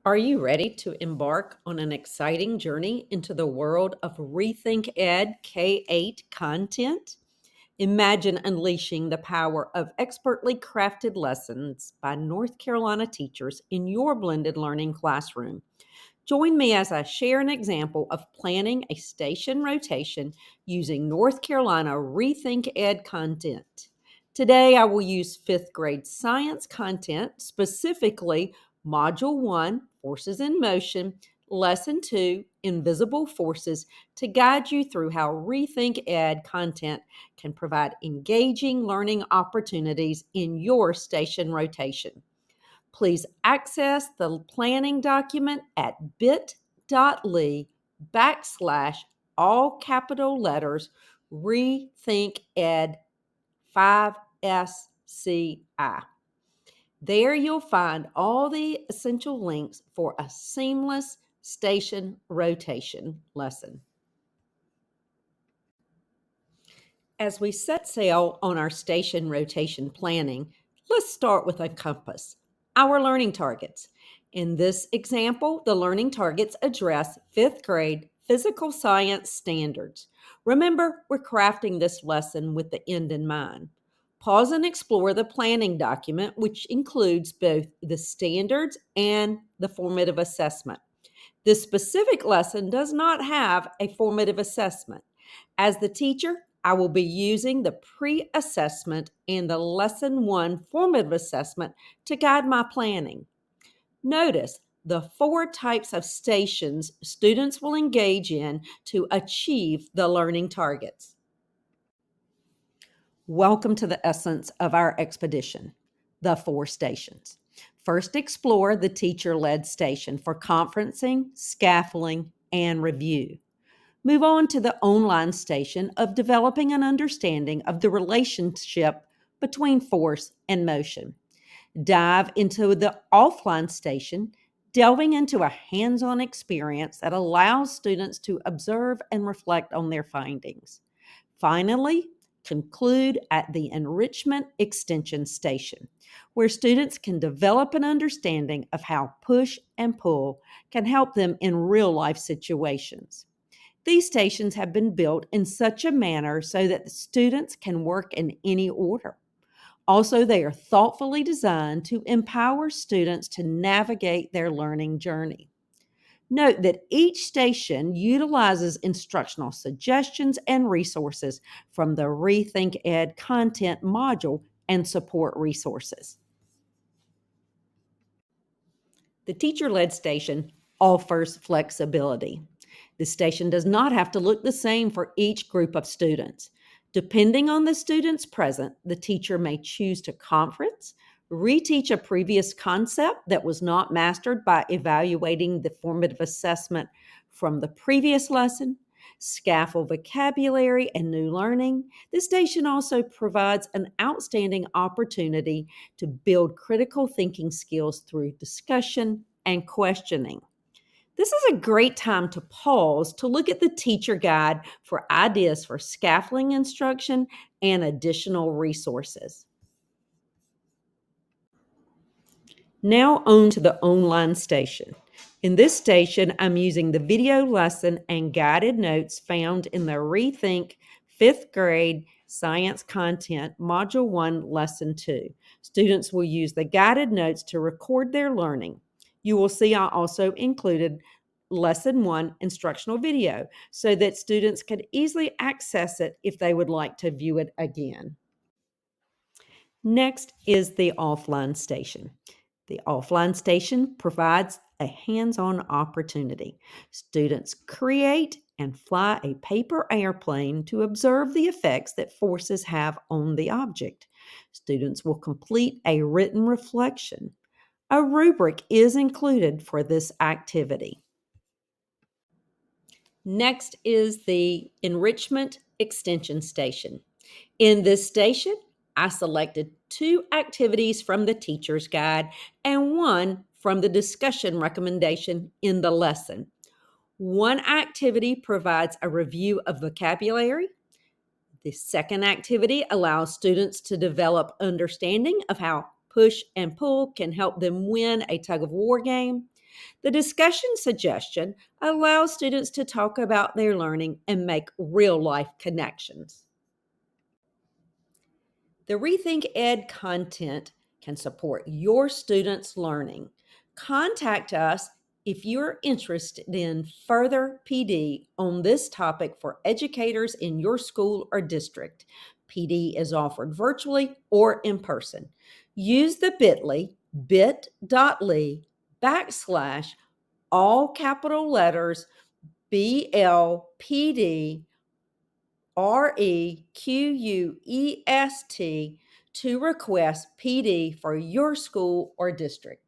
Are you ready to embark on an exciting journey into the world of Rethink Ed K-8 content? Imagine unleashing the power of expertly crafted lessons by North Carolina teachers in your blended learning classroom. Join me as I share an example of planning a station rotation using North Carolina Rethink Ed content. Today, I will use fifth grade science content, specifically Module 1, Forces in Motion, Lesson 2, Invisible Forces, to guide you through how Rethink Ed content can provide engaging learning opportunities in your station rotation. Please access the planning document at bit.ly/ all capital letters Rethink Ed 5SCI. There you'll find all the essential links for a seamless station rotation lesson. As we set sail on our station rotation planning, let's start with a compass, our learning targets. In this example, the learning targets address fifth grade physical science standards. Remember, we're crafting this lesson with the end in mind. Pause and explore the planning document, which includes both the standards and the formative assessment. This specific lesson does not have a formative assessment. As the teacher, I will be using the pre-assessment and the Lesson 1 formative assessment to guide my planning. Notice the 4 types of stations students will engage in to achieve the learning targets. Welcome to the essence of our expedition, the 4 stations. First, explore the teacher-led station for conferencing, scaffolding, and review. Move on to the online station of developing an understanding of the relationship between force and motion. Dive into the offline station, delving into a hands-on experience that allows students to observe and reflect on their findings. Finally, conclude at the enrichment extension station, where students can develop an understanding of how push and pull can help them in real-life situations. These stations have been built in such a manner so that the students can work in any order. Also, they are thoughtfully designed to empower students to navigate their learning journey. Note that each station utilizes instructional suggestions and resources from the Rethink Ed content module and support resources. The teacher-led station offers flexibility. The station does not have to look the same for each group of students. Depending on the students present, the teacher may choose to conference, reteach a previous concept that was not mastered by evaluating the formative assessment from the previous lesson, scaffold vocabulary and new learning. This station also provides an outstanding opportunity to build critical thinking skills through discussion and questioning. This is a great time to pause to look at the teacher guide for ideas for scaffolding instruction and additional resources. Now on to the online station. In this station, I'm using the video lesson and guided notes found in the Rethink 5th grade science content, Module 1, Lesson 2. Students will use the guided notes to record their learning. You will see I also included Lesson 1 instructional video so that students could easily access it if they would like to view it again. Next is the offline station. The offline station provides a hands-on opportunity. Students create and fly a paper airplane to observe the effects that forces have on the object. Students will complete a written reflection. A rubric is included for this activity. Next is the enrichment extension station. In this station, I selected 2 activities from the teacher's guide and 1 from the discussion recommendation in the lesson. One activity provides a review of vocabulary. The second activity allows students to develop understanding of how push and pull can help them win a tug of war game. The discussion suggestion allows students to talk about their learning and make real life connections. The Rethink Ed content can support your students' learning. Contact us if you're interested in further PD on this topic for educators in your school or district. PD is offered virtually or in person. Use the bit.ly all capital letters BLPD REQUEST to request PD for your school or district.